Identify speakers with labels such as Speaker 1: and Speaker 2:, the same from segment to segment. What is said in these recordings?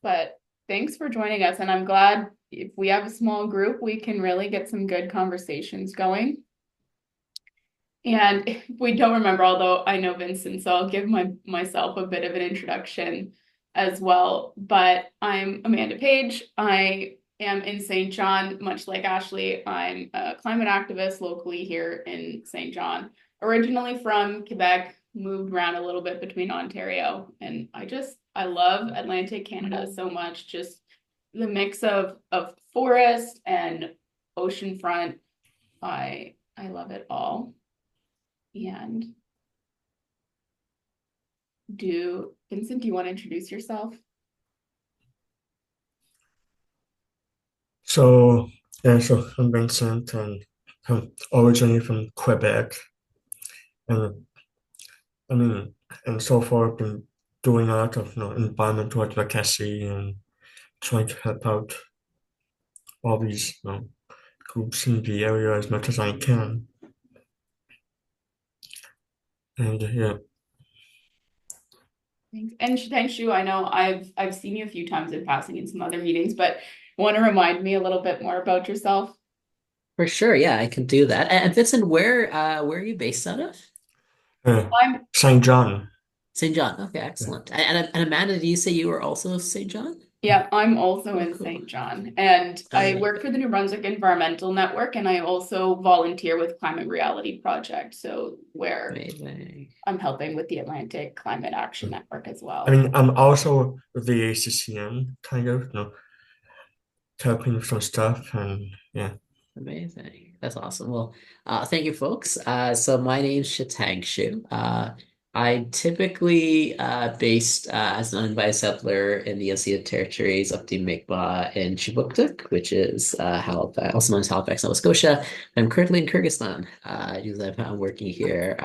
Speaker 1: but thanks for joining us. And I'm glad if we have a small group, we can really get some good conversations going. And if we don't remember, although I know Vincent, so I'll give myself a bit of an introduction as well. But I'm Amanda Page. I am in St. John, much like Ashley. I'm a climate activist locally here in St. John, originally from Quebec, moved around a little bit between Ontario. And I love Atlantic Canada so much, just the mix of forest and oceanfront. I love it all. And Vincent, do you want to introduce yourself?
Speaker 2: So I'm Vincent and I'm originally from Quebec. And I mean, and so far I've been doing a lot of environmental advocacy and trying to help out all these groups in the area as much as I can. And yeah,
Speaker 1: Thanks. And thanks, Shu. I know I've seen you a few times in passing in some other meetings, but want to remind me a little bit more about yourself?
Speaker 3: For sure, yeah, I can do that. And Vincent, where are you based out of?
Speaker 1: I'm
Speaker 2: St. John.
Speaker 3: St. John. Okay,
Speaker 2: Yeah.
Speaker 3: excellent. And Amanda, do you say you were also St. John?
Speaker 1: Yeah, I'm also
Speaker 3: Oh,
Speaker 1: in
Speaker 3: cool.
Speaker 1: St. John, and I
Speaker 3: Uh,
Speaker 1: work for the New Brunswick Environmental Network, and I also volunteer with Climate Reality Project, so where
Speaker 3: Amazing.
Speaker 1: I'm helping with the Atlantic Climate Action Network as
Speaker 2: I
Speaker 1: well.
Speaker 2: mean, I'm also with the ACCN, kind of, helping with some stuff. And yeah.
Speaker 3: Amazing. That's awesome. Well, thank you, folks. So my name's Shatang Shu. I typically based as an uninvited settler in the Unceded Territories of the Mi'kmaq in Chibuktuk, which is Halifax, also known as Halifax, Nova Scotia. I'm currently in Kyrgyzstan. Because I'm working here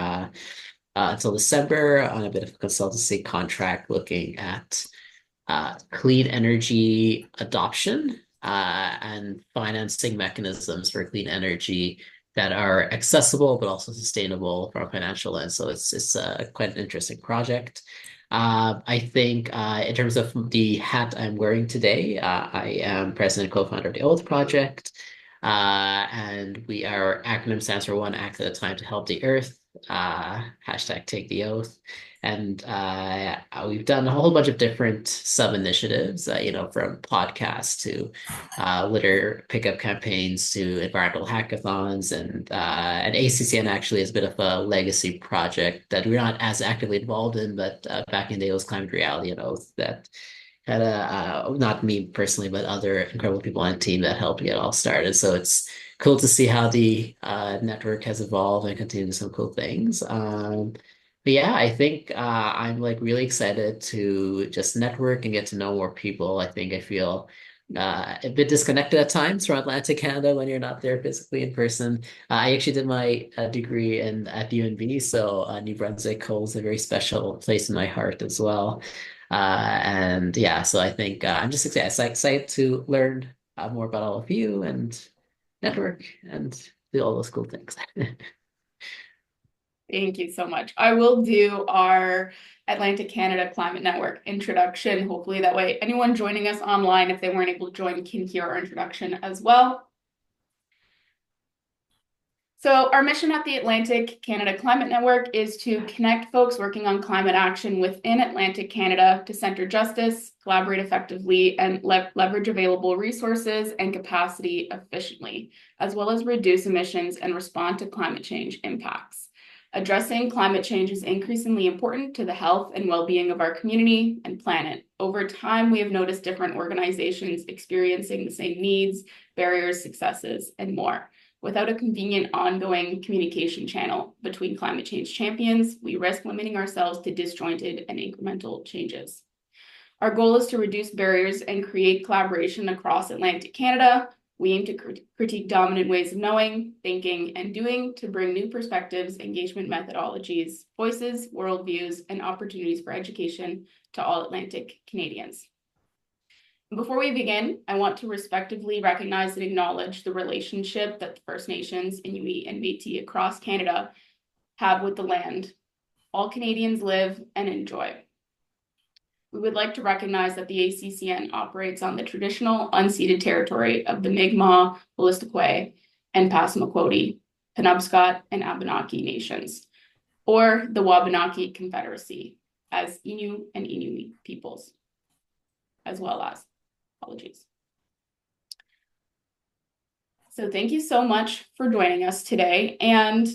Speaker 3: until December on a bit of a consultancy contract looking at clean energy adoption and financing mechanisms for clean energy that are accessible but also sustainable from a financial lens. So it's quite an interesting project. I think in terms of the hat I'm wearing today, I am president and co-founder of the Oath Project. And our acronym stands for One Act at a Time to Help the Earth. Hashtag Take the Oath. And we've done a whole bunch of different sub initiatives, from podcasts to litter pickup campaigns to environmental hackathons, and ACCN actually is a bit of a legacy project that we're not as actively involved in, but back in the day it was Climate Reality and Oath that had not me personally, but other incredible people on the team that helped get all started. So it's cool to see how the network has evolved and continue to do some cool things. But yeah, I think I'm like really excited to just network and get to know more people. I think I feel a bit disconnected at times from Atlantic Canada when you're not there physically in person. I actually did my degree at UNB, so New Brunswick holds a very special place in my heart as well. And yeah, so I think I'm just excited to learn more about all of you and network and do all those cool things.
Speaker 1: Thank you so much. I will do our Atlantic Canada Climate Network introduction. Hopefully, that way, anyone joining us online, if they weren't able to join, can hear our introduction as well. So, our mission at the Atlantic Canada Climate Network is to connect folks working on climate action within Atlantic Canada to center justice, collaborate effectively, and leverage available resources and capacity efficiently, as well as reduce emissions and respond to climate change impacts. Addressing climate change is increasingly important to the health and well-being of our community and planet. Over time, we have noticed different organizations experiencing the same needs, barriers, successes, and more. Without a convenient ongoing communication channel between climate change champions, we risk limiting ourselves to disjointed and incremental changes. Our goal is to reduce barriers and create collaboration across Atlantic Canada. We aim to critique dominant ways of knowing, thinking, and doing to bring new perspectives, engagement methodologies, voices, worldviews, and opportunities for education to all Atlantic Canadians. Before we begin, I want to respectively recognize and acknowledge the relationship that the First Nations, Inuit, and Métis across Canada have with the land all Canadians live and enjoy. we would like to recognize that the ACCN operates on the traditional unceded territory of the Mi'kmaq, Wolastoqey, and Passamaquoddy, Penobscot, and Abenaki nations, or the Wabanaki Confederacy as Innu and Inuit peoples, as well as, apologies. So thank you so much for joining us today. And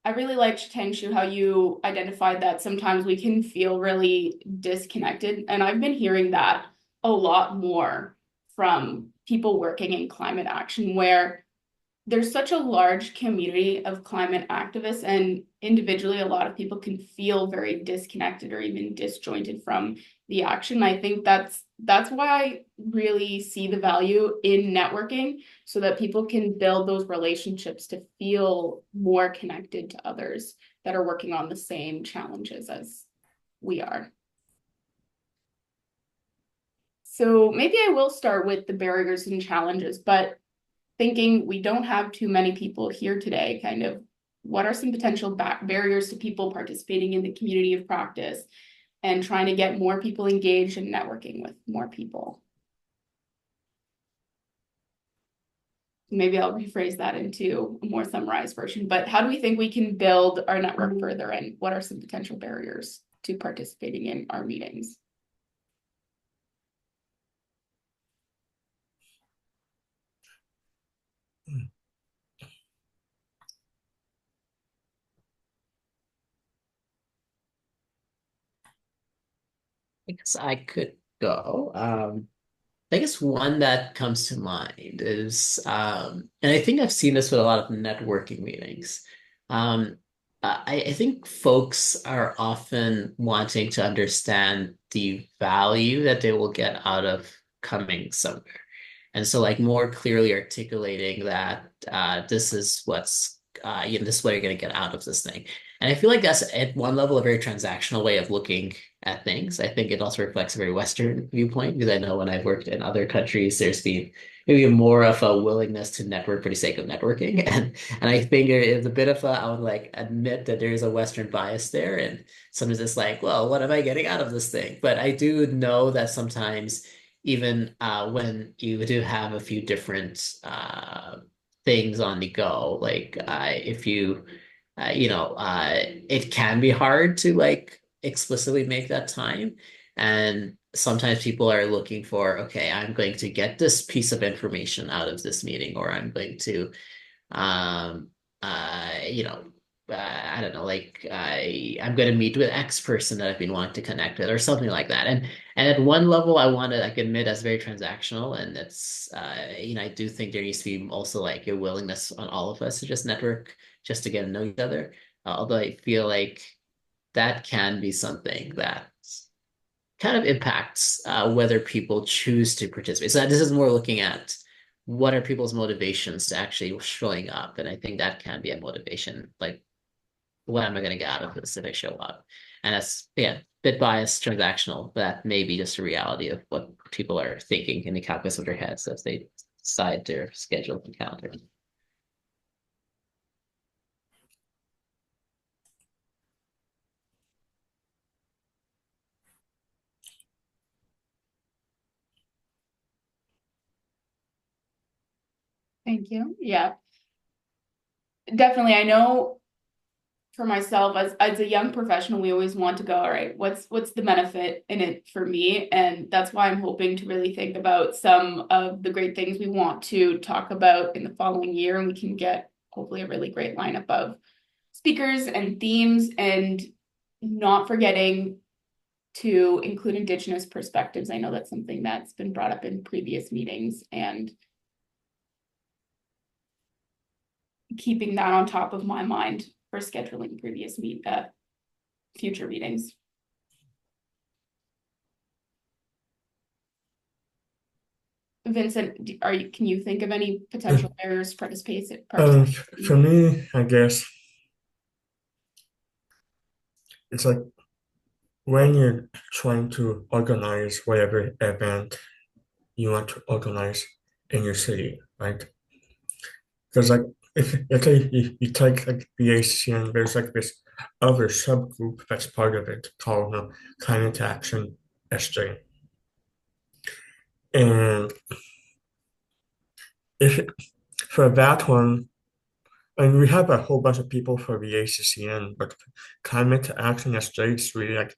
Speaker 1: I really liked, Tangshu, how you identified that sometimes we can feel really disconnected. And I've been hearing that a lot more from people working in climate action, where there's such a large community of climate activists, and individually, a lot of people can feel very disconnected or even disjointed from the action. I think that's why I really see the value in networking, so that people can build those relationships to feel more connected to others that are working on the same challenges as we are. So maybe I will start with the barriers and challenges, but thinking we don't have too many people here today, kind of what are some potential barriers to people participating in the community of practice and trying to get more people engaged and networking with more people? Maybe I'll rephrase that into a more summarized version, but how do we think we can build our network further, and what are some potential barriers to participating in our meetings?
Speaker 3: I guess I could go. I guess one that comes to mind is, and I think I've seen this with a lot of networking meetings. Um, I think folks are often wanting to understand the value that they will get out of coming somewhere. And so like more clearly articulating that this is this is what you're going to get out of this thing. And I feel like that's at one level a very transactional way of looking at things. I think it also reflects a very Western viewpoint, because I know when I've worked in other countries, there's been maybe more of a willingness to network for the sake of networking. And I think there is a bit of a, I would like admit that there is a Western bias there. And sometimes it's like, well, what am I getting out of this thing? But I do know that sometimes even when you do have a few different things on the go, like if you it can be hard to like explicitly make that time. And sometimes people are looking for, okay, I'm going to get this piece of information out of this meeting, or I'm going to, um, you know, I don't know, like I'm going to meet with X person that I've been wanting to connect with, or something like that. And at one level, I want to like admit that's very transactional, and it's I do think there needs to be also like a willingness on all of us to just network, just to get to know each other. Although I feel like that can be something that kind of impacts whether people choose to participate. So this is more looking at what are people's motivations to actually showing up, and I think that can be a motivation. Like, what am I going to get out of this if I show up? And that's, yeah, bit biased, transactional, but that may be just a reality of what people are thinking in the calculus of their heads as they decide their schedule and calendar.
Speaker 1: Thank you. Yeah, definitely. I know for myself, as a young professional, we always want to go, all right, what's the benefit in it for me? And that's why I'm hoping to really think about some of the great things we want to talk about in the following year, and we can get hopefully a really great lineup of speakers and themes, and not forgetting to include Indigenous perspectives. I know that's something that's been brought up in previous meetings, and keeping that on top of my mind for scheduling future meetings. Vincent, can you think of any potential barriers to participate?
Speaker 2: For me, I guess it's like when you're trying to organize whatever event you want to organize in your city, right? Because like if let's say you take like the ACCN, there's like this other subgroup that's part of it called climate action. SJ. And if for that one, and we have a whole bunch of people for the ACCN, but climate action SJ is really like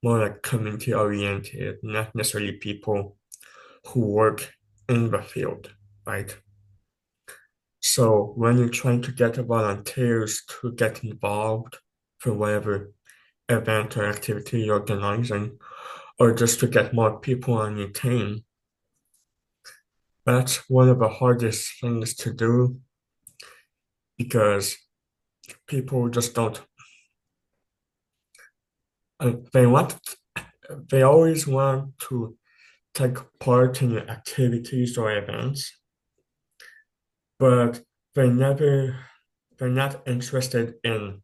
Speaker 2: more like community oriented, not necessarily people who work in the field, right? So when you're trying to get the volunteers to get involved for whatever event or activity you're organizing, or just to get more people on your team, that's one of the hardest things to do because people just don't, they want, they always want to take part in activities or events, but they never, they're not interested in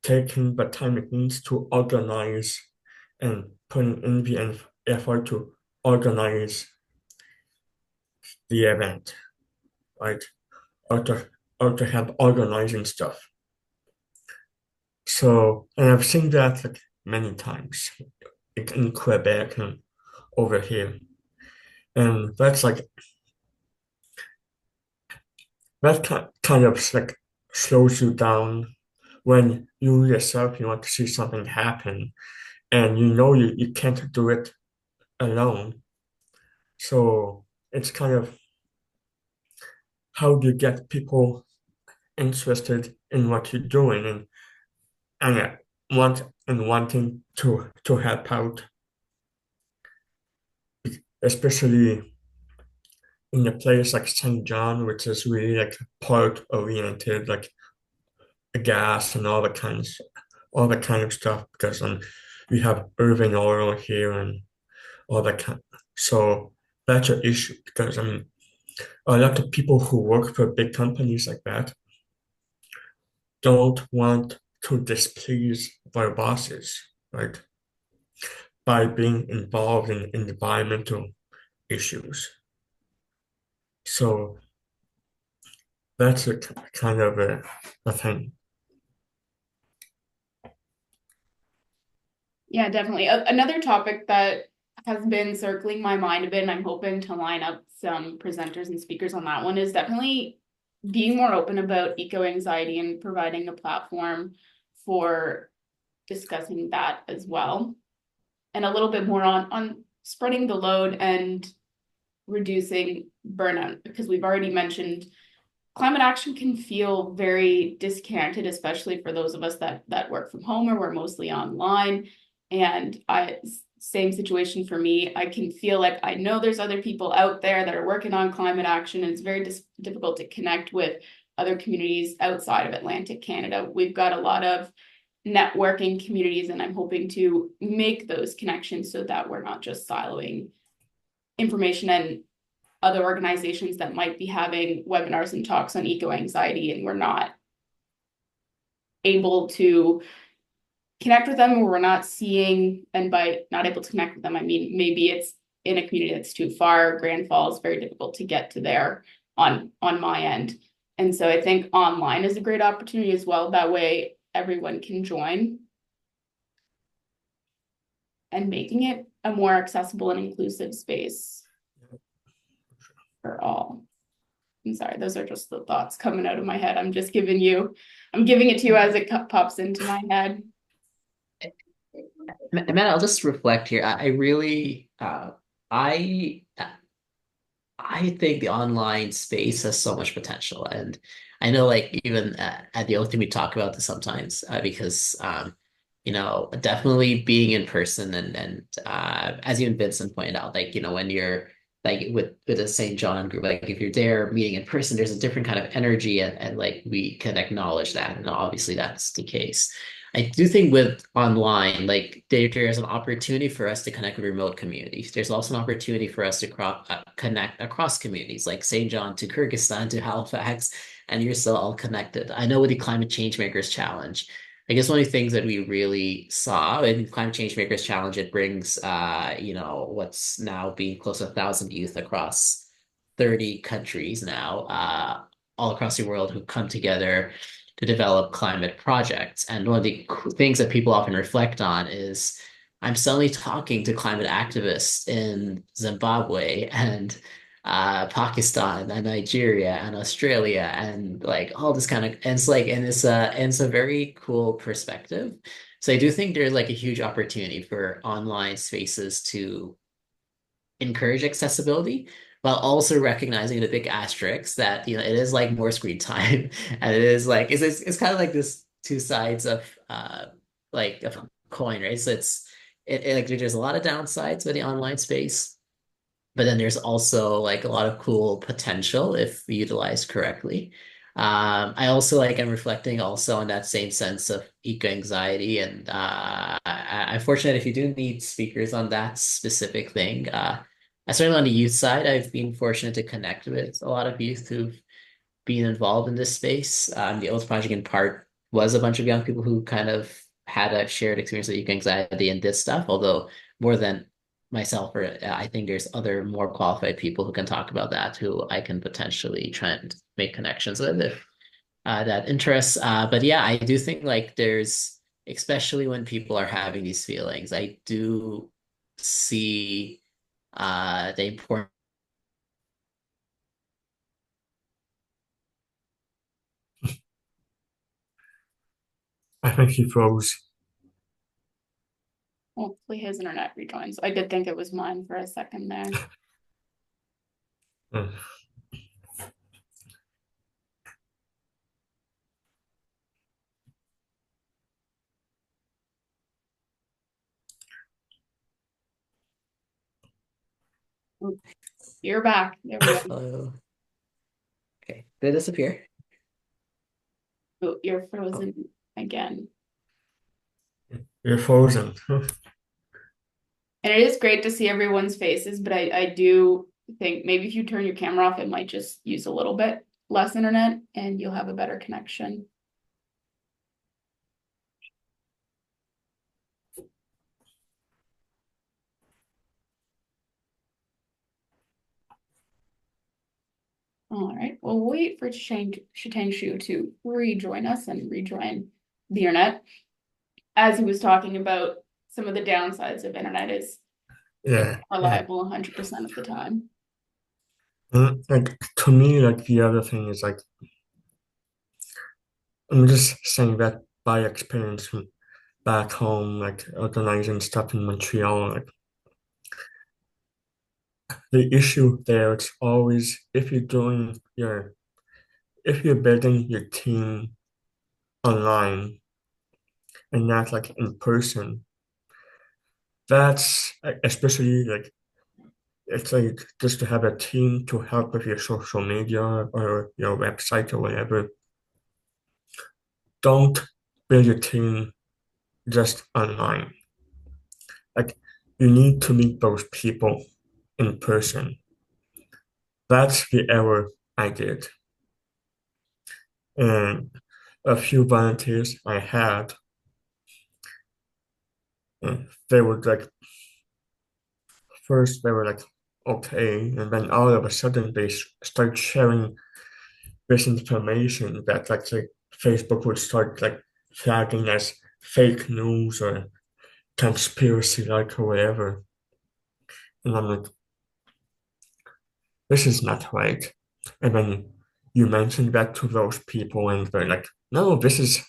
Speaker 2: taking the time it needs to organize and putting in the effort to organize the event, right? Or to help organizing stuff. So, and I've seen that like many times in Quebec and over here. And that's like that kind of like slows you down when you yourself you want to see something happen and you know you can't do it alone. So it's kind of how do you get people interested in what you're doing and wanting to help out, especially in a place like St. John, which is really like port oriented, like gas and all the kind of stuff. Because we have Irving oil here and all that kind. So that's an issue because I mean a lot of people who work for big companies like that don't want to displease their bosses, right? By being involved in environmental issues. So that's a kind of a thing.
Speaker 1: Yeah, definitely. Another topic that has been circling my mind a bit, and I'm hoping to line up some presenters and speakers on that one, is definitely being more open about eco anxiety and providing a platform for discussing that as well. And a little bit more on spreading the load and reducing burnout, because we've already mentioned climate action can feel very disconnected, especially for those of us that work from home or we're mostly online. And same situation for me. I can feel like I know there's other people out there that are working on climate action, and it's very difficult to connect with other communities outside of Atlantic Canada. We've got a lot of networking communities, and I'm hoping to make those connections so that we're not just siloing information and other organizations that might be having webinars and talks on eco anxiety, and we're not able to connect with them, or we're not seeing, and by not able to connect with them, I mean maybe it's in a community that's too far. Grand Falls, very difficult to get to there on my end. And so I think online is a great opportunity as well. That way everyone can join, and making it a more accessible and inclusive space for all. I'm sorry, those are just the thoughts coming out of my head. I'm giving it to you as it pops into my head.
Speaker 3: Matt, I'll just reflect here. I really, I I think the online space has so much potential, and I know, like even at the OT, we talk about this sometimes because definitely being in person and as even Vincent pointed out, like when you're like with a St. John group, like if you're there meeting in person, there's a different kind of energy, and like we can acknowledge that, and obviously that's the case. I do think with online, like there's an opportunity for us to connect with remote communities. There's also an opportunity for us to connect across communities, like St. John to Kyrgyzstan to Halifax, and you're still all connected. I know with the Climate Change Makers Challenge, I guess one of the things that we really saw in Climate Change Makers Challenge, it brings, what's now being close to 1,000 youth across 30 countries now, all across the world who come together to develop climate projects. And one of the things that people often reflect on is I'm suddenly talking to climate activists in Zimbabwe and Pakistan and Nigeria and Australia and like all this kind of and it's like and it's a very cool perspective. So I do think there's like a huge opportunity for online spaces to encourage accessibility while also recognizing the big asterisks that it is like more screen time and it is like it's kind of like this two sides of of a coin, right? So like there's a lot of downsides with the online space, but then there's also like a lot of cool potential if utilized correctly. I also like I'm reflecting also on that same sense of eco anxiety, and I'm fortunate if you do need speakers on that specific thing. Certainly on the youth side, I've been fortunate to connect with a lot of youth who've been involved in this space. The Oath Project in part was a bunch of young people who kind of had a shared experience of eco anxiety and this stuff, although more than myself or I think there's other more qualified people who can talk about that who I can potentially try and make connections with if that interests. But yeah, I do think like there's especially when people are having these feelings, I do see the importance.
Speaker 2: I think he froze.
Speaker 1: Hopefully his internet rejoins. I did think it was mine for a second there.
Speaker 2: Mm.
Speaker 1: Oop, you're back. There we go.
Speaker 3: Okay, did it disappear?
Speaker 1: Oh, you're
Speaker 3: Oh,
Speaker 1: frozen again.
Speaker 2: You're frozen.
Speaker 1: And it is great to see everyone's faces, but I do think maybe if you turn your camera off, it might just use a little bit less internet and you'll have a better connection. All right, we'll wait for Shitangshu to rejoin us and rejoin the internet. As he was talking about, some of the downsides of internet is it's
Speaker 2: Yeah,
Speaker 1: not
Speaker 2: yeah.
Speaker 1: reliable 100% of the time.
Speaker 2: Like to me, like the other thing is like I'm just saying that by experience from back home, like organizing stuff in Montreal, like the issue there, it's always if you're building your team online and not like in person, that's especially like it's like just to have a team to help with your social media or your website or whatever. Don't build your team just online. Like you need to meet those people in person. That's the error I did. And a few volunteers I had, they were like, first they were like, okay. And then all of a sudden they start sharing misinformation that like Facebook would start like flagging as fake news or conspiracy like or whatever. And I'm like, this is not right. And then you mentioned that to those people and they're like, no, this is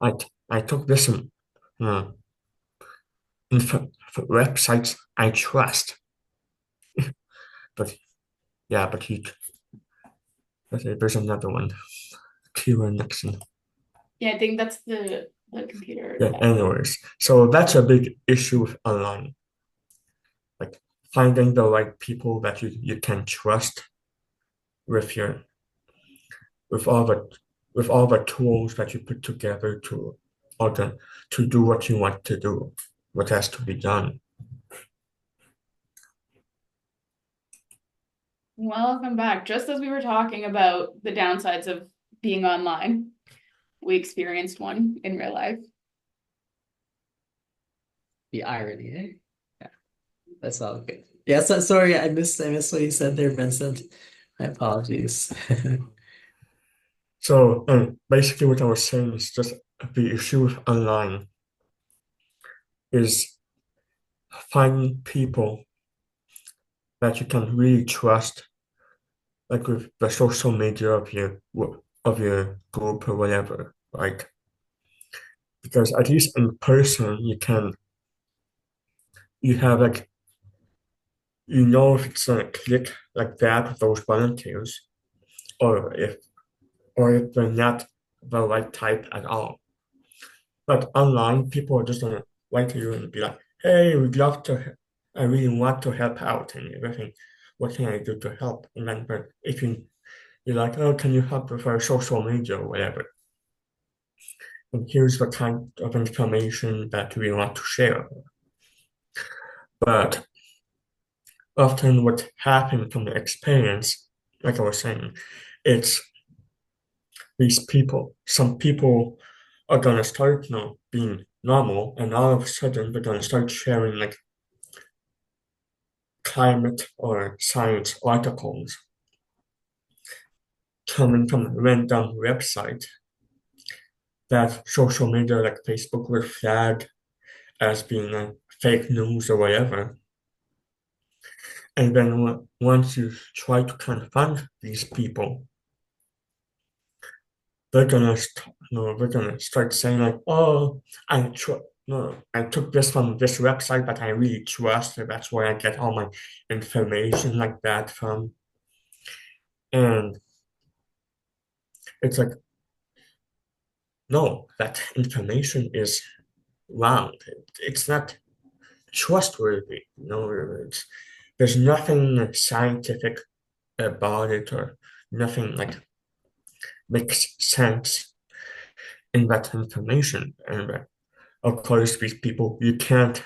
Speaker 2: I I took this uh, websites I trust. But yeah, but there's another one. Kira Nixon.
Speaker 1: Yeah, I think that's the computer.
Speaker 2: Yeah, anyways. So that's a big issue with online. Like finding the right people that you can trust with your with all the with all the tools that you put together to do what you want to do, what has to be done.
Speaker 1: Welcome back. Just as we were talking about the downsides of being online, we experienced one in real life.
Speaker 3: the irony, eh? Yeah, that's all good. Yeah, so sorry, I missed what you said there, Vincent. My apologies.
Speaker 2: So, and basically what I was saying is just the issue with online. is finding people that you can really trust, like with the social media of your group or whatever, right? Because at least in person, you have like if it's gonna click like that with those volunteers, or if they're not the right type at all. But online, people are just gonna write to you and be like, "Hey, I really want to help out and everything. What can I do to help?" And then, but if you're like, "Oh, can you help with our social media or whatever?" And here's the kind of information that we want to share. But often, what happens from the experience, like I was saying, it's some people are gonna start, being normal, and all of a sudden they're gonna start sharing like climate or science articles coming from a random website that social media like Facebook will flag as being like fake news or whatever. And then once you try to confront these people, they're gonna start saying like, "Oh, no, I took this from this website, but I really trust it. That's where I get all my information like that from." And it's like, no, that information is wrong. It's not trustworthy. There's nothing scientific about it, or nothing like makes sense in that information. And of course, these people, you can't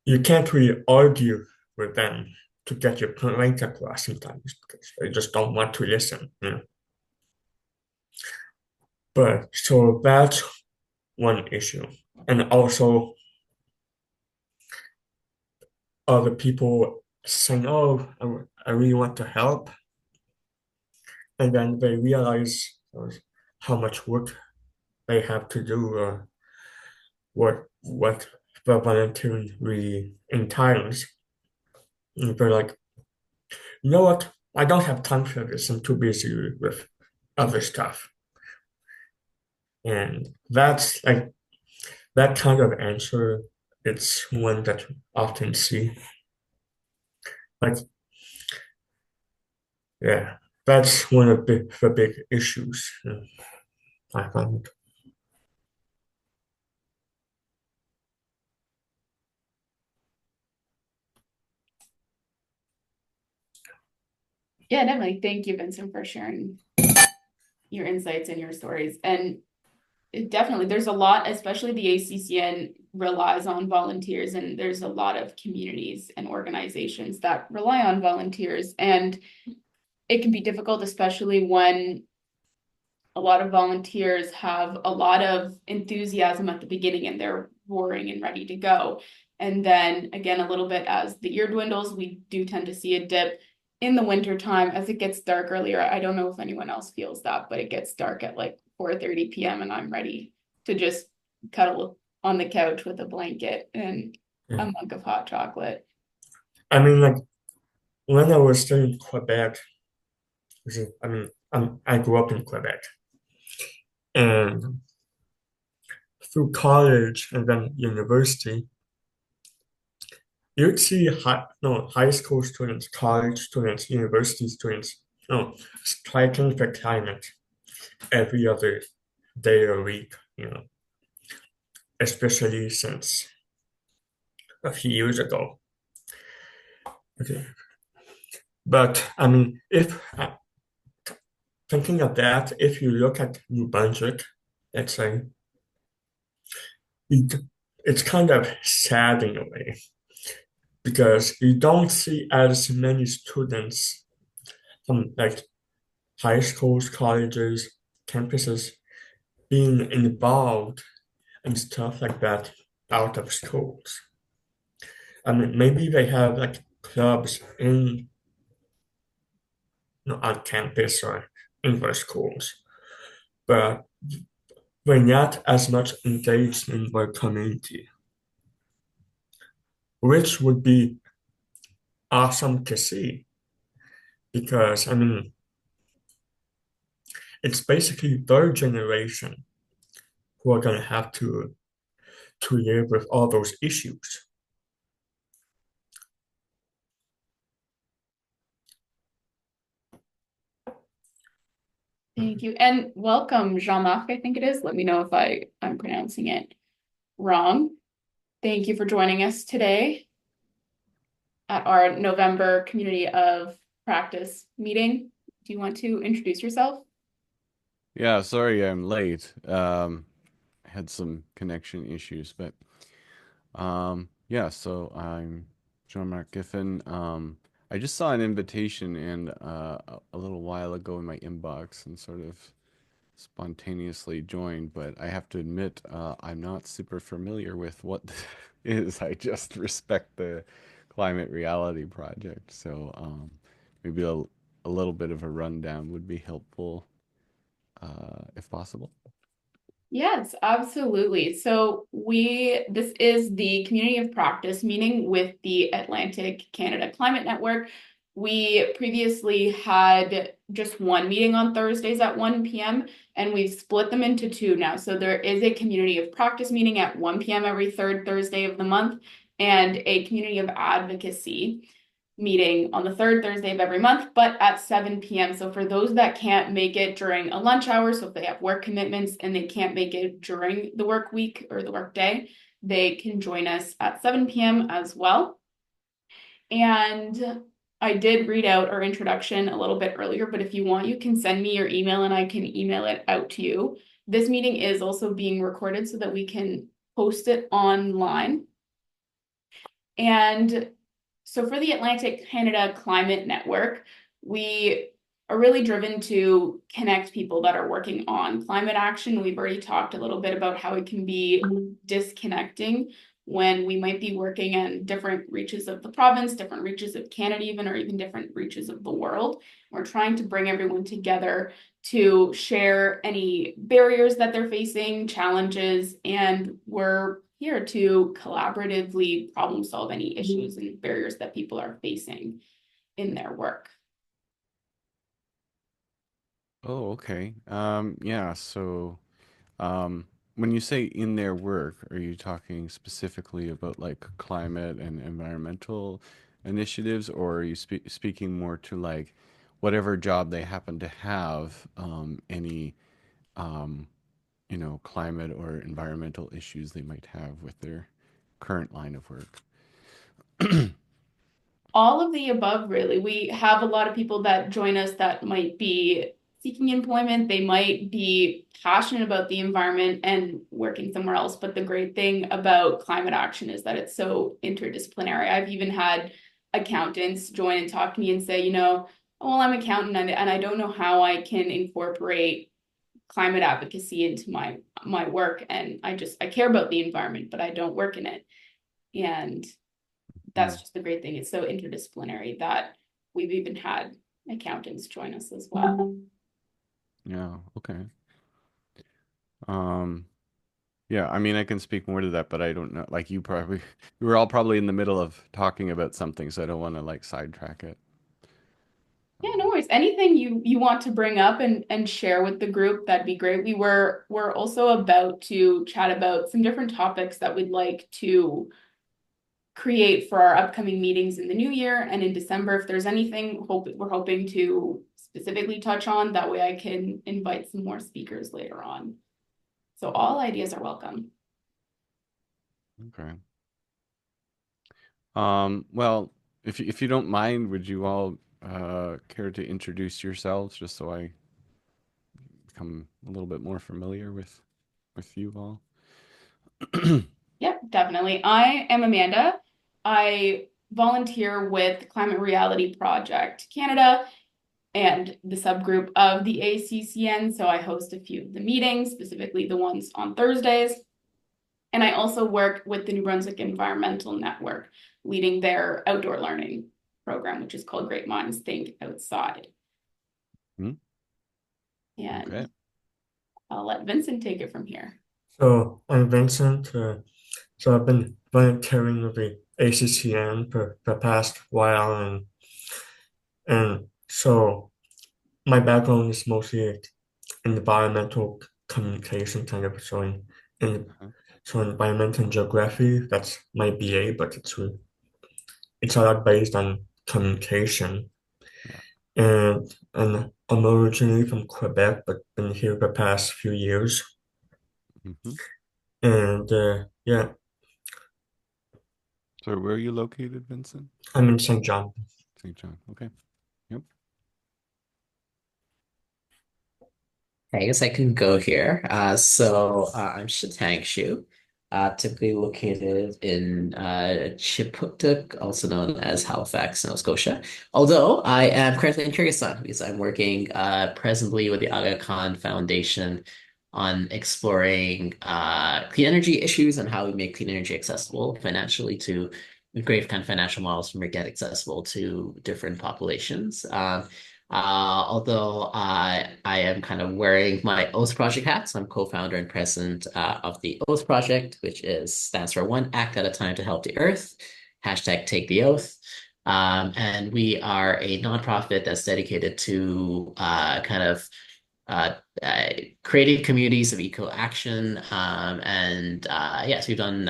Speaker 2: really argue with them to get your point across sometimes because they just don't want to listen. But so that's one issue. And also other people saying, "Oh, I really want to help." And then they realize how much work they have to do, or what the volunteering really entails. And they're like, "You know what? I don't have time for this. I'm too busy with other stuff." And that's like that kind of answer. It's one that you often see. Like, yeah, that's one of the big issues I find.
Speaker 1: Yeah, definitely. Thank you, Vincent, for sharing your insights and your stories. And definitely, there's a lot, especially the ACCN relies on volunteers, and there's a lot of communities and organizations that rely on volunteers. And it can be difficult, especially when a lot of volunteers have a lot of enthusiasm at the beginning and they're roaring and ready to go. And then again, a little bit as the year dwindles, we do tend to see a dip in the winter time as it gets dark earlier. I don't know if anyone else feels that, but it gets dark at like 4:30 p.m. and I'm ready to just cuddle on the couch with a blanket and a
Speaker 2: Yeah.
Speaker 1: mug of hot chocolate.
Speaker 2: I mean, like when I was still in Quebec, I grew up in Quebec, and through college and then university, you'd see high school students, college students, university students, striking for climate every other day or week, especially since a few years ago. Okay. But I mean, if thinking of that, if you look at New Brunswick, let's say, it, it's kind of sad in a way because you don't see as many students from like high schools, colleges, campuses being involved and stuff like that out of schools. I mean, maybe they have like clubs on campus or in their schools, but but not as much engaged in the community, which would be awesome to see because it's basically third generation who are going to have to live with all those issues.
Speaker 1: Thank you. And welcome, Jean-Marc, I think it is. Let me know if I'm pronouncing it wrong. Thank you for joining us today at our November Community of Practice meeting. Do you want to introduce yourself?
Speaker 4: Yeah, sorry I'm late. Had some connection issues, but yeah, so I'm John Mark Giffen. I just saw an invitation and a little while ago in my inbox and sort of spontaneously joined, but I have to admit I'm not super familiar with what this is. I just respect the Climate Reality Project, so maybe a little bit of a rundown would be helpful if possible.
Speaker 1: Yes, absolutely. So this is the Community of Practice meeting with the Atlantic Canada Climate Network. We previously had just one meeting on Thursdays at 1 p.m. and we've split them into two now. So there is a Community of Practice meeting at 1 p.m. every third Thursday of the month and a Community of Advocacy meeting on the third Thursday of every month, but at 7 p.m. So for those that can't make it during a lunch hour, so if they have work commitments and they can't make it during the work week or the work day, they can join us at 7 p.m. as well. And I did read out our introduction a little bit earlier, but if you want, you can send me your email and I can email it out to you. This meeting is also being recorded so that we can post it online. And so for the Atlantic Canada Climate Network, we are really driven to connect people that are working on climate action. We've already talked a little bit about how it can be disconnecting when we might be working in different reaches of the province, different reaches of Canada even, or even different reaches of the world. We're trying to bring everyone together to share any barriers that they're facing, challenges, and we're here to collaboratively problem solve any issues and barriers that people are facing in their work.
Speaker 4: Oh, okay. Yeah, so when you say in their work, are you talking specifically about like climate and environmental initiatives, or are you speaking more to like whatever job they happen to have, any um, climate or environmental issues they might have with their current line of work?
Speaker 1: All of the above, really. We have a lot of people that join us that might be seeking employment. They might be passionate about the environment and working somewhere else. But the great thing about climate action is that it's so interdisciplinary. I've even had accountants join and talk to me and say, oh, well, I'm an accountant and I don't know how I can incorporate climate advocacy into my work. And I care about the environment, but I don't work in it. And that's
Speaker 4: Mm,
Speaker 1: just the great thing. It's so interdisciplinary that we've even had accountants join us as well.
Speaker 4: yeah, okay. Um, Yeah, I mean, I can speak more to that, but I don't know. Like you probably, we were all probably in the middle of talking about something, so I don't want to like sidetrack it.
Speaker 1: Yeah, no
Speaker 4: Um,
Speaker 1: worries. Anything you want to bring up and share with the group, that'd be great. We're also about to chat about some different topics that we'd like to create for our upcoming meetings in the new year and in December. If there's anything we're hoping to specifically touch on, that way I can invite some more speakers later on. So all ideas are welcome.
Speaker 4: okay. Well, if you don't mind, would you all care to introduce yourselves just so I become a little bit more familiar with you all?
Speaker 1: Yep, definitely. I am Amanda. I volunteer with Climate Reality Project Canada and the subgroup of the ACCN. So I host a few of the meetings, specifically the ones on Thursdays. And I also work with the New Brunswick Environmental Network, leading their outdoor learning program, which is called Great Minds Think Outside.
Speaker 4: Hmm?
Speaker 1: And
Speaker 4: Okay.
Speaker 1: I'll let Vincent take it from here.
Speaker 2: So I'm Vincent. So I've been volunteering with the ACCN for the past while, and so my background is mostly environmental communication, kind of in
Speaker 4: Uh-huh.
Speaker 2: so environmental and geography. That's my BA, but it's a lot based on communication.
Speaker 4: Yeah.
Speaker 2: And I'm originally from Quebec, but been here the past few years.
Speaker 4: Hmm.
Speaker 2: And yeah,
Speaker 4: So where are you located, Vincent?
Speaker 2: I'm in St. John.
Speaker 4: St. John. Okay. Yep.
Speaker 3: I guess I can go here. I'm Shitangshu, typically located in Chipuktuk, also known as Halifax, Nova Scotia. Although I am currently in Kyrgyzstan because I'm working presently with the Aga Khan Foundation on exploring clean energy issues and how we make clean energy accessible financially to create kind of financial models to make it accessible to different populations. Although I am kind of wearing my Oath Project hat, so I'm co-founder and president of the Oath Project, which stands for One Act at a Time to Help the Earth. Hashtag Take the Oath. And we are a nonprofit that's dedicated to uh, uh, creating communities of eco action. Yes, we've done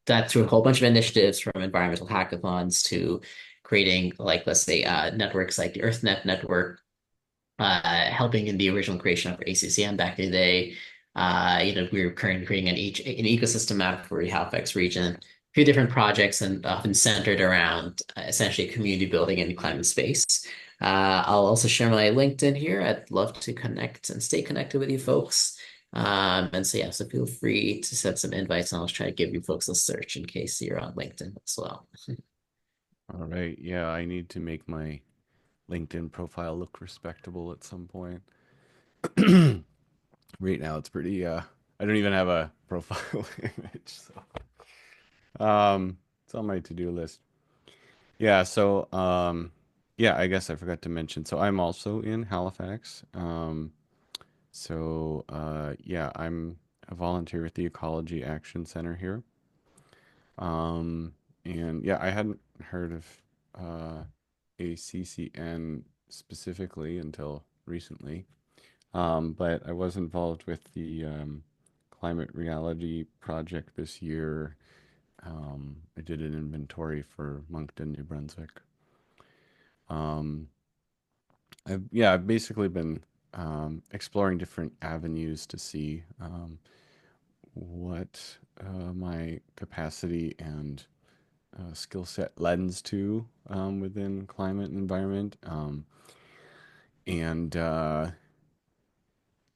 Speaker 3: that through a whole bunch of initiatives from environmental hackathons to creating, like, let's say, networks like the EarthNet network, helping in the original creation of ACCN back in the day. We were currently creating an ecosystem map for the Halifax region, a few different projects, and often centered around essentially community building and climate space. I'll also share my LinkedIn here. I'd love to connect and stay connected with you folks. So feel free to send some invites, and I'll try to give you folks a search in case you're on LinkedIn as well.
Speaker 4: All right. Yeah, I need to make my LinkedIn profile look respectable at some point. Right now, it's pretty. I don't even have a profile image, so it's on my to-do list. Yeah. Yeah, I guess I forgot to mention. So I'm also in Halifax. Yeah, I'm a volunteer with the Ecology Action Center here. Um, and yeah, I hadn't heard of uh, ACCN specifically until recently. But I was involved with the Climate Reality Project this year. I did an inventory for Moncton, New Brunswick. Um, I've basically been exploring different avenues to see what my capacity and skill set lends to within climate and environment. And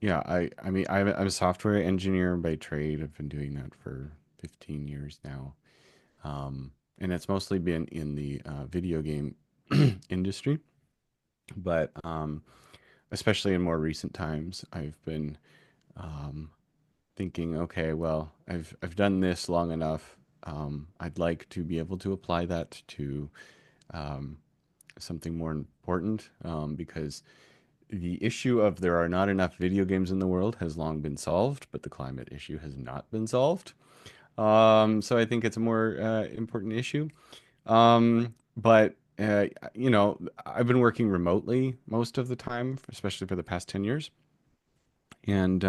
Speaker 4: Yeah, I mean, I'm a software engineer by trade. I've been doing that for 15 years now. And it's mostly been in the video game industry. But especially in more recent times, I've been um, thinking, okay, well, I've done this long enough. I'd like to be able to apply that to um, something more important because the issue of there are not enough video games in the world has long been solved, but the climate issue has not been solved. So I think it's a more important issue. But I've been working remotely most of the time, especially for the past 10 years. And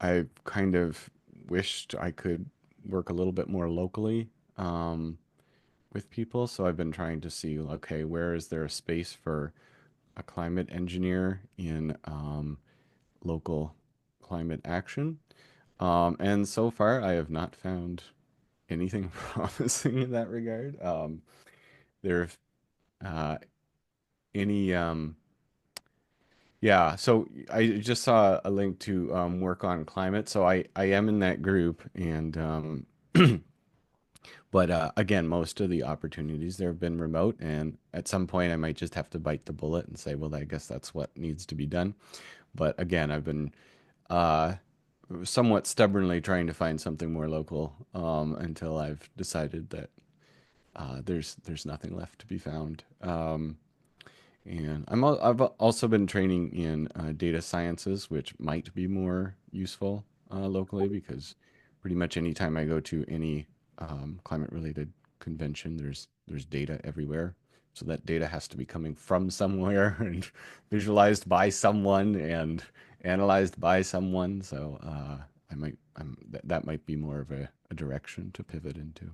Speaker 4: I kind of wished I could work a little bit more locally with people. So I've been trying to see, okay, where is there a space for a climate engineer in local climate action. And so far, I have not found anything promising in that regard. There uh, any Yeah, so I just saw a link to work on climate. So I am in that group, and but again, most of the opportunities there have been remote, and at some point, I might just have to bite the bullet and say, well, I guess that's what needs to be done. But again, I've been uh, somewhat stubbornly trying to find something more local until I've decided that there's nothing left to be found. And I've also been training in data sciences, which might be more useful locally because pretty much anytime I go to any climate related convention, there's data everywhere. So that data has to be coming from somewhere and visualized by someone and analyzed by someone. So that might be more of a direction to pivot into.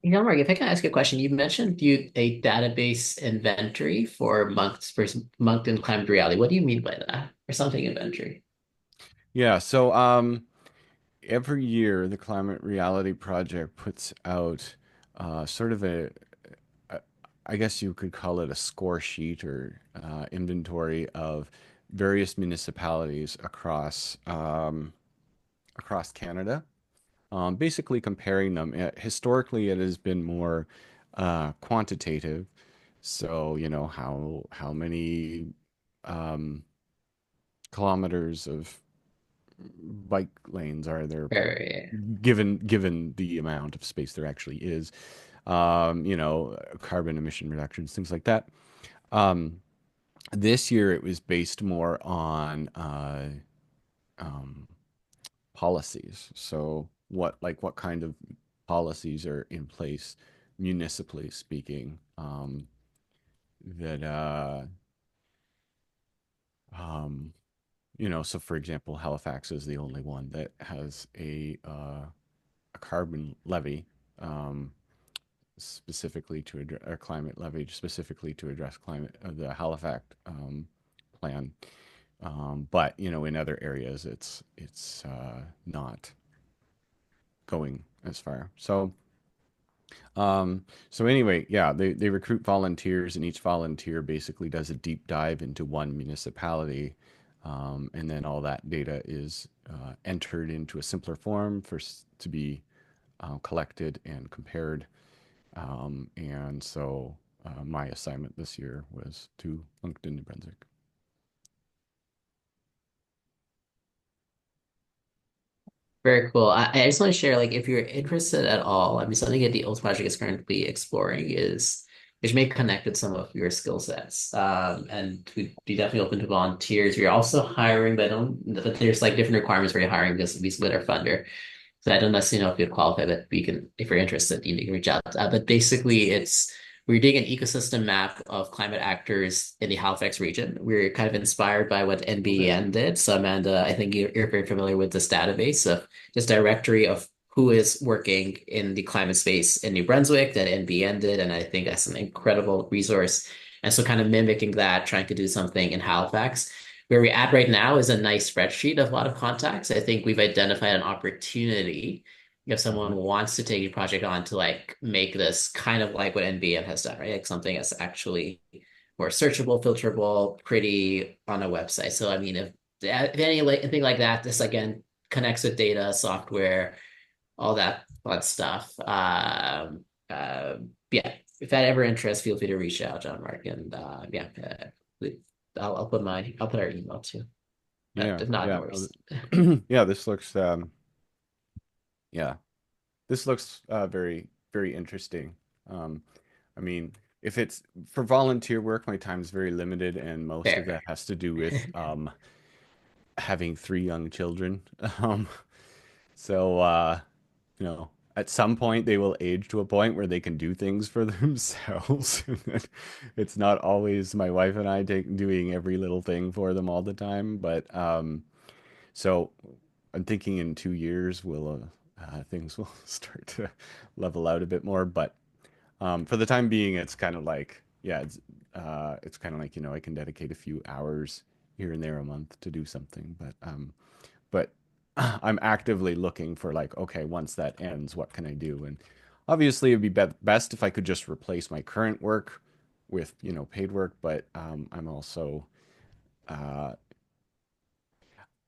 Speaker 3: You know, Mark, if I can ask you a question, you mentioned you a database inventory for Moncton climate reality. What do you mean by that? Or something inventory?
Speaker 4: Yeah, so every year the Climate Reality Project puts out sort of a, I guess you could call it a score sheet or inventory of various municipalities across Canada. Basically comparing them. Historically, it has been more quantitative. So, how many um, kilometers of bike lanes are there
Speaker 3: Or,
Speaker 4: given the amount of space there actually is, carbon emission reductions, things like that. Um, this year it was based more on um, policies. So what kind of policies are in place, municipally speaking, that um, so for example, Halifax is the only one that has a carbon levy. Um, specifically to address a climate levy, specifically to address climate the Halifax plan. But in other areas, it's not going as far. So anyway, yeah, they recruit volunteers, and each volunteer basically does a deep dive into one municipality, and then all that data is entered into a simpler form to be collected and compared. And so my assignment this year was to Moncton, New Brunswick.
Speaker 3: Very cool. I just want to share, like, if you're interested at all, I mean, something that the Oath Project is currently exploring is you may connect with some of your skill sets. And we'd be definitely open to volunteers. We're also hiring, but there's like different requirements for your hiring because we split our funder. So I don't necessarily know if you'd qualify, but we can, if you're interested, you can reach out. But basically, we're doing an ecosystem map of climate actors in the Halifax region. We're kind of inspired by what NBN did. So Amanda, I think you're very familiar with this database of this directory of who is working in the climate space in New Brunswick that NBN did, and I think that's an incredible resource. And so, kind of mimicking that, trying to do something in Halifax. Where we're at right now is a nice spreadsheet of a lot of contacts. I think we've identified an opportunity if someone
Speaker 4: Mhm.
Speaker 3: wants to take a project on to like make this kind of like what NBN has done, right? Like something that's actually more searchable, filterable, pretty on a website. So I mean, if anything like that, this again connects with data, software, all that fun stuff. Yeah, if that ever interests, feel free to reach out, John Mark, and yeah, I'll put our email too. But
Speaker 4: Yeah,
Speaker 3: if not, no
Speaker 4: yeah, no,
Speaker 3: worries.
Speaker 4: yeah. Yeah, this looks very very interesting. Um, I mean, if it's for volunteer work, my time is very limited, and most of
Speaker 3: Fair.
Speaker 4: that has to do with having three young children. Um, so at some point they will age to a point where they can do things for themselves. It's not always my wife and I doing every little thing for them all the time, but so I'm thinking in 2 years things will start to level out a bit more. But for the time being, it's kind of like yeah, it's kind of like I can dedicate a few hours here and there a month to do something, but I'm actively looking for like, okay, once that ends, what can I do? And obviously, it'd be best if I could just replace my current work with, paid work. But I'm also, uh,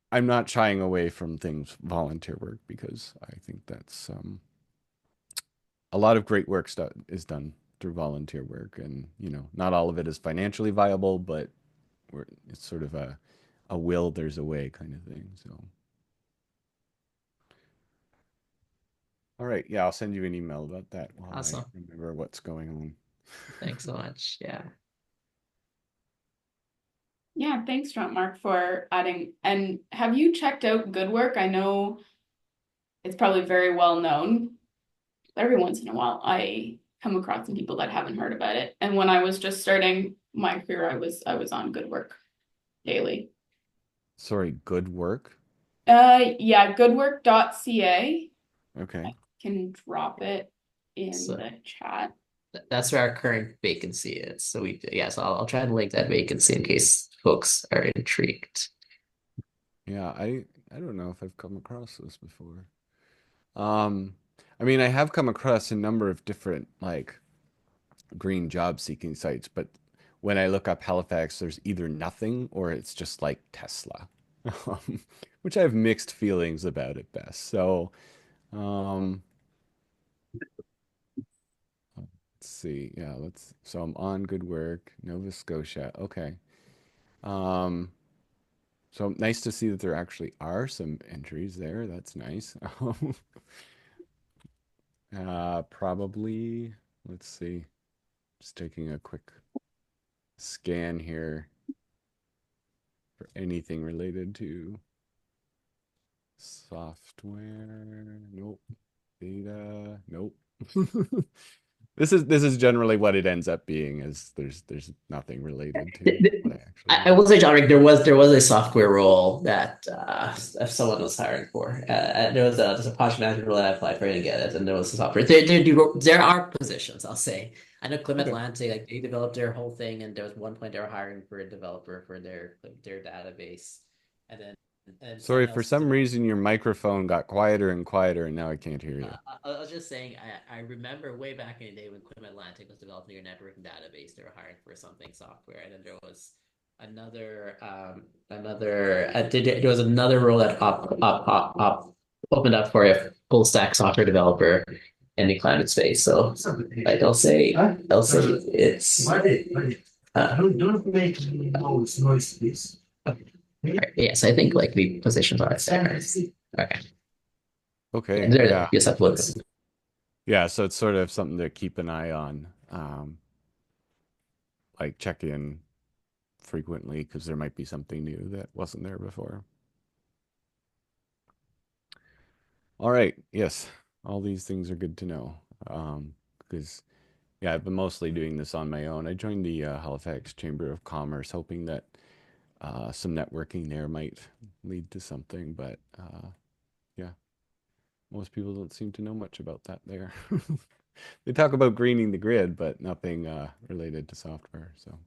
Speaker 4: I'm not shying away from things volunteer work because I think that's a lot of great work is done through volunteer work, and not all of it is financially viable, but it's sort of a will there's a way kind of thing. So. All right. Yeah, I'll send you an email about that while I
Speaker 3: Awesome.
Speaker 4: remember what's going on.
Speaker 3: Thanks so much. Yeah.
Speaker 1: Yeah, thanks, John Mark, for adding. And have you checked out Good Work? I know it's probably very well known. Every once in a while, I come across some people that haven't heard about it. And when I was just starting my career, I was on Good Work daily.
Speaker 4: Sorry, good work.
Speaker 1: Yeah, goodwork.ca.
Speaker 4: Okay.
Speaker 1: Can drop it in
Speaker 3: So
Speaker 1: the chat.
Speaker 3: that's where our current vacancy is. So so I'll try and link that vacancy in case folks are intrigued.
Speaker 4: Yeah, I don't know if I've come across this before. Um, I mean, I have come across a number of different like green job seeking sites, but when I look up Halifax, there's either nothing or it's just like Tesla, um, which I have mixed feelings about at best. So, um, let's see. Yeah, so I'm on Good Work, Nova Scotia. Okay. Um, so nice to see that there actually are some entries there. That's nice. Probably, let's see. Just taking a quick scan here for anything related to software. Nope. Data. Nope. This is generally what it ends up being is there's nothing related to what I actually
Speaker 3: I
Speaker 4: need.
Speaker 3: will say, John, Rick, there was a software role that if someone was hiring for. There's a project manager role that I applied for and get it, and there was a software. There are positions, I'll say. I know Clim
Speaker 4: Okay.
Speaker 3: Atlantic, like they developed their whole thing, and there was one point they were hiring for a developer for their database, and then
Speaker 4: Sorry,
Speaker 3: someone
Speaker 4: for
Speaker 3: else
Speaker 4: some
Speaker 3: developed.
Speaker 4: reason your microphone got quieter and quieter, and now I can't hear you.
Speaker 3: I was just saying, I remember way back in the day when Quim Atlantic was developing their networking database, they were hiring for something software, and then there was there was another role that opened up for a full stack software developer in the climate space. So like I'll say it's don't make noise, please. Right, yes, I think like the positions are there. Okay. Yeah,
Speaker 4: Okay,
Speaker 3: they're there.
Speaker 4: yeah.
Speaker 3: You just have to look.
Speaker 4: Yeah, so it's sort of something to keep an eye on. Like check in frequently because there might be something new that wasn't there before. All right, yes, all these things are good to know. Because yeah, I've been mostly doing this on my own. I joined the Halifax Chamber of Commerce, hoping that some networking there might lead to something, but yeah, most people don't seem to know much about that there. They talk about greening the grid, but nothing related to software. So,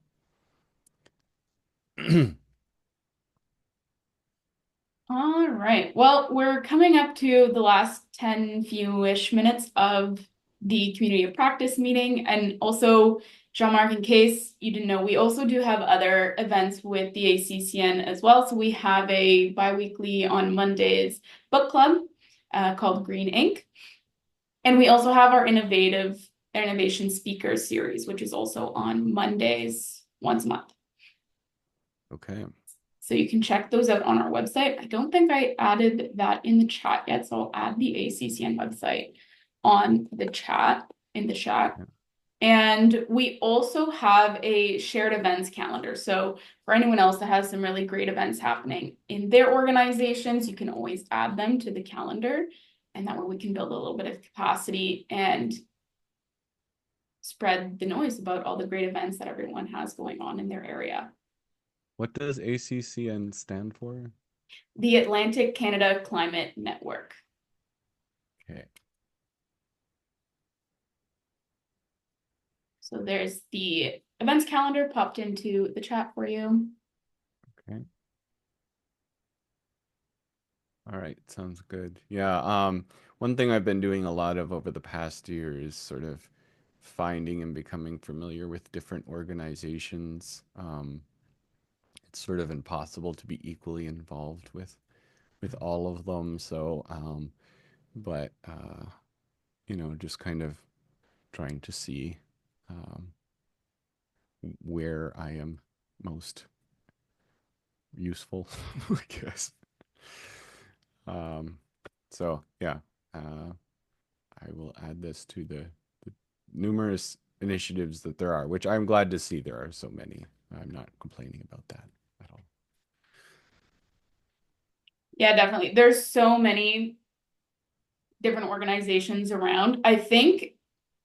Speaker 1: All right. Well, we're coming up to the last 10 few-ish minutes of the community of practice meeting. And also, Jean-Marc, in case you didn't know, we also do have other events with the ACCN as well. So we have a bi-weekly on Mondays book club called Green Ink. And we also have our innovation speaker series, which is also on Mondays once a month.
Speaker 4: okay.
Speaker 1: So you can check those out on our website. I don't think I added that in the chat yet, so I'll add the ACCN website on the chat, in the chat.
Speaker 4: Yeah.
Speaker 1: And we also have a shared events calendar. So for anyone else that has some really great events happening in their organizations, you can always add them to the calendar. And that way we can build a little bit of capacity and spread the noise about all the great events that everyone has going on in their area.
Speaker 4: What does ACCN stand for?
Speaker 1: The Atlantic Canada Climate Network.
Speaker 4: Okay.
Speaker 1: So there's the events calendar popped into the chat for you.
Speaker 4: Okay. All right, sounds good. Yeah, one thing I've been doing a lot of over the past year is sort of finding and becoming familiar with different organizations. It's sort of impossible to be equally involved with all of them. So, but just kind of trying to see um, where I am most useful, I guess. Um, so yeah. I will add this to the numerous initiatives that there are, which I'm glad to see there are so many. I'm not complaining about that at all.
Speaker 1: Yeah, definitely. There's so many different organizations around. I think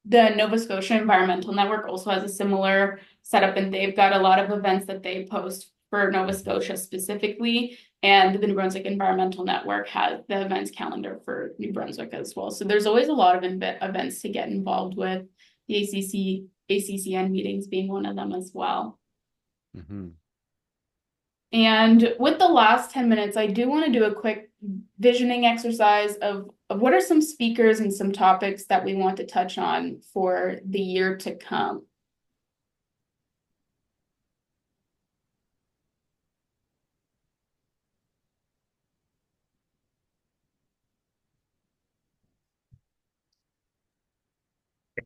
Speaker 1: the Nova Scotia Environmental Network also has a similar setup, and they've got a lot of events that they post for Nova Scotia specifically. And the New Brunswick Environmental Network has the events calendar for New Brunswick as well. So there's always a lot of events to get involved with, the ACCN meetings being one of them as well.
Speaker 4: Mm-hmm.
Speaker 1: And with the last 10 minutes, I do want to do a quick visioning exercise of what are some speakers and some topics that we want to touch on for the year to come.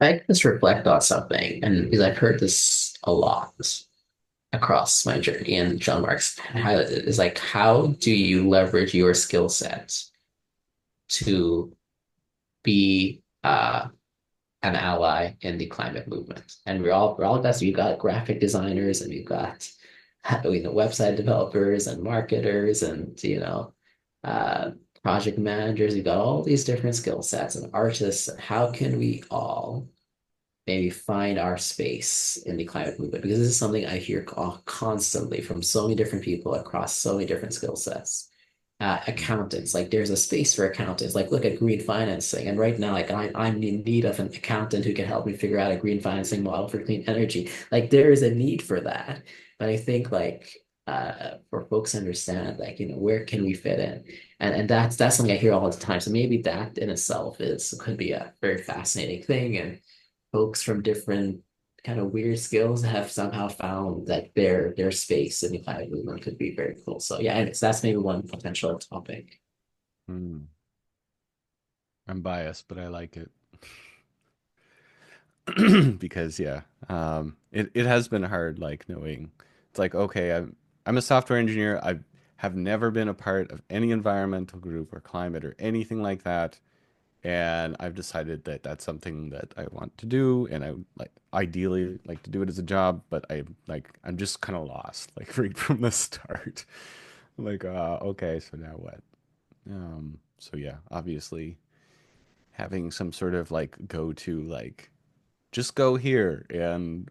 Speaker 3: I can just reflect on something, and because I've heard this a lot across my journey, and John Mark's highlighted is like, how do you leverage your skill sets to be an ally in the climate movement? And we're all guys. We've got graphic designers, and we've got website developers and marketers, and uh, project managers. We've got all these different skill sets and artists. How can we all maybe find our space in the climate movement? Because this is something I hear constantly from so many different people across so many different skill sets. Accountants, like there's a space for accountants. Like look at green financing, and right now, like I'm in need of an accountant who can help me figure out a green financing model for clean energy. Like there is a need for that, but I think like for folks to understand, like where can we fit in, and that's something I hear all the time. So maybe that in itself is could be a very fascinating thing, and folks from different kind of weird skills have somehow found that their space in the climate movement could be very cool. So yeah, and that's maybe one potential topic.
Speaker 4: Hmm. I'm biased, but I like it. Because yeah, it has been hard, like knowing it's like, okay, I'm a software engineer. I have never been a part of any environmental group or climate or anything like that, and I've decided that that's something that I want to do, and I like ideally like to do it as a job, but I'm just kind of lost, like right from the start. Like, okay, so now what? So yeah, obviously having some sort of like go to like just go here and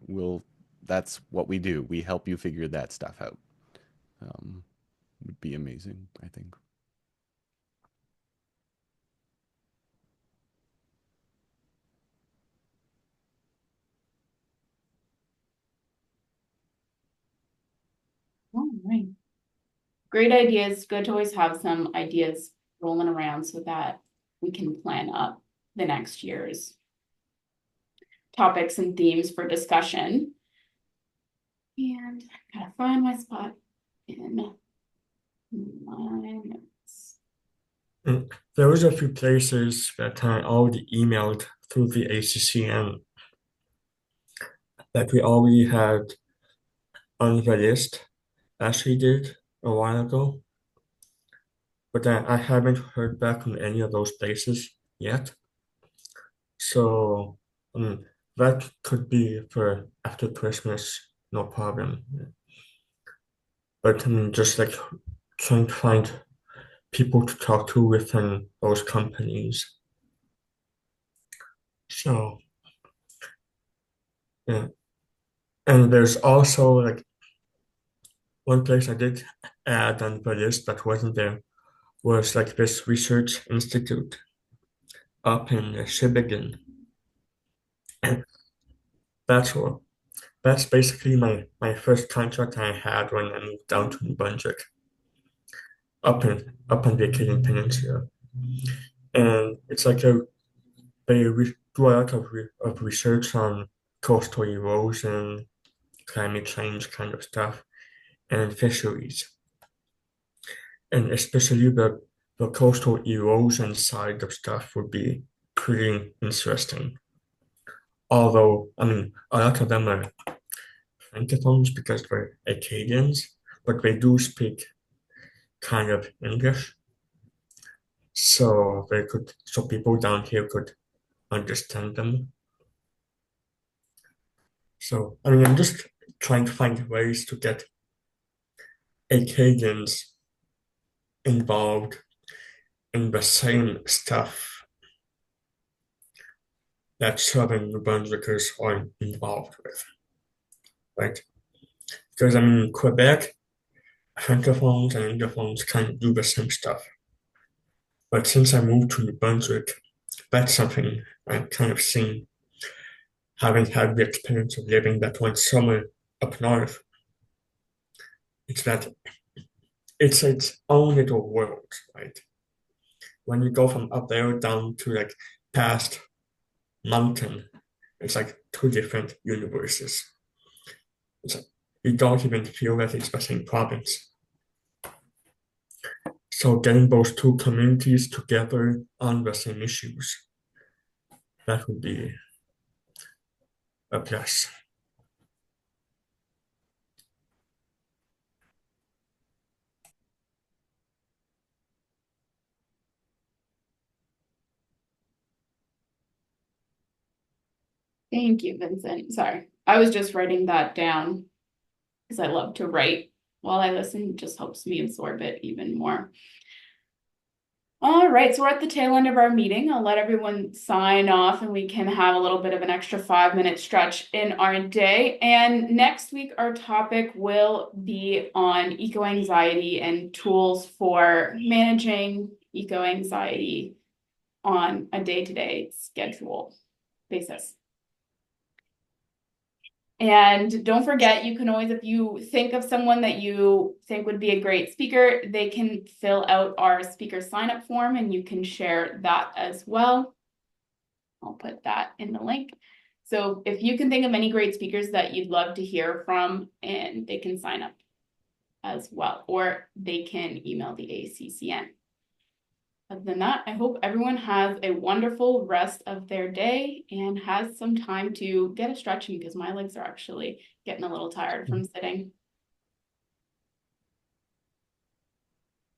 Speaker 4: that's what we do. We help you figure that stuff out. Um, would be amazing, I think.
Speaker 1: All right. Great ideas. Good to always have some ideas rolling around so that we can plan up the next year's topics and themes for discussion. And I gotta find my spot in my notes.
Speaker 2: There was a few places that I already emailed through the ACCN that we already had on the list, as we did a while ago. But I haven't heard back from any of those places yet. So, that could be for after Christmas, no problem. But just like trying to find people to talk to within those companies. So, yeah. And there's also like one place I did add on the list that wasn't there was like this research institute up in Sheboygan. And that's what that's basically my first contract I had when I moved down to New Brunswick, up in the Acadian Peninsula. And it's like they do a lot of research on coastal erosion, climate change kind of stuff, and fisheries. And especially the coastal erosion side of stuff would be pretty interesting. Although, a lot of them are francophones because they're Acadians, but they do speak kind of English. So people down here could understand them. So, I mean, I'm just trying to find ways to get Acadians involved in the same stuff that Southern New Brunswickers are involved with, right? Because I mean, Quebec, francophones and anglophones kind of do the same stuff. But since I moved to New Brunswick, that's something I've kind of seen, having had the experience of living that one summer up north. It's that it's its own little world, right? When you go from up there down to like past mountain, it's like two different universes. It's like you don't even feel that it's the same province. So getting those two communities together on the same issues, that would be a plus.
Speaker 1: Thank you, Vincent. Sorry, I was just writing that down because I love to write while I listen. It just helps me absorb it even more. All right, so we're at the tail end of our meeting. I'll let everyone sign off and we can have a little bit of an extra 5-minute stretch in our day. And next week, our topic will be on eco-anxiety and tools for managing eco-anxiety on a day-to-day schedule basis. And don't forget, you can always, if you think of someone that you think would be a great speaker, they can fill out our speaker sign-up form and you can share that as well. I'll put that in the link. So if you can think of any great speakers that you'd love to hear from, and they can sign up as well, or they can email the ACCN. Other than that, I hope everyone has a wonderful rest of their day and has some time to get a stretching because my legs are actually getting a little tired from sitting.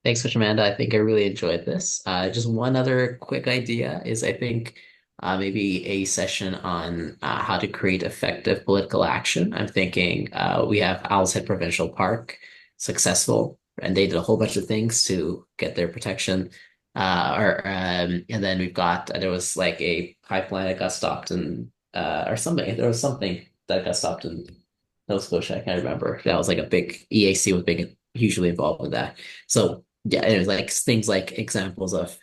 Speaker 3: Thanks so much, Amanda. I think I really enjoyed this. Just one other quick idea is I think maybe a session on how to create effective political action. I'm thinking we have Owl's Head Provincial Park successful, and they did a whole bunch of things to get their protection. And then we've got there was like a pipeline that got stopped in or something. There was something that got stopped in Nova Scotia. I can't remember. That was like a big EAC was big hugely involved with that. So yeah, it was like things like examples of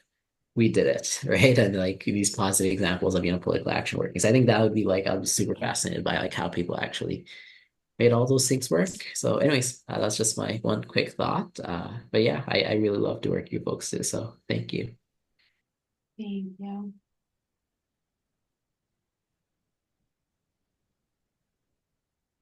Speaker 3: we did it, right? And like these positive examples of, political action working. So I think that would be like, I'd be super fascinated by like how people actually made all those things work. So anyways, that's just my one quick thought. But yeah, I really love to work with you folks too. So thank you.
Speaker 1: Thank you.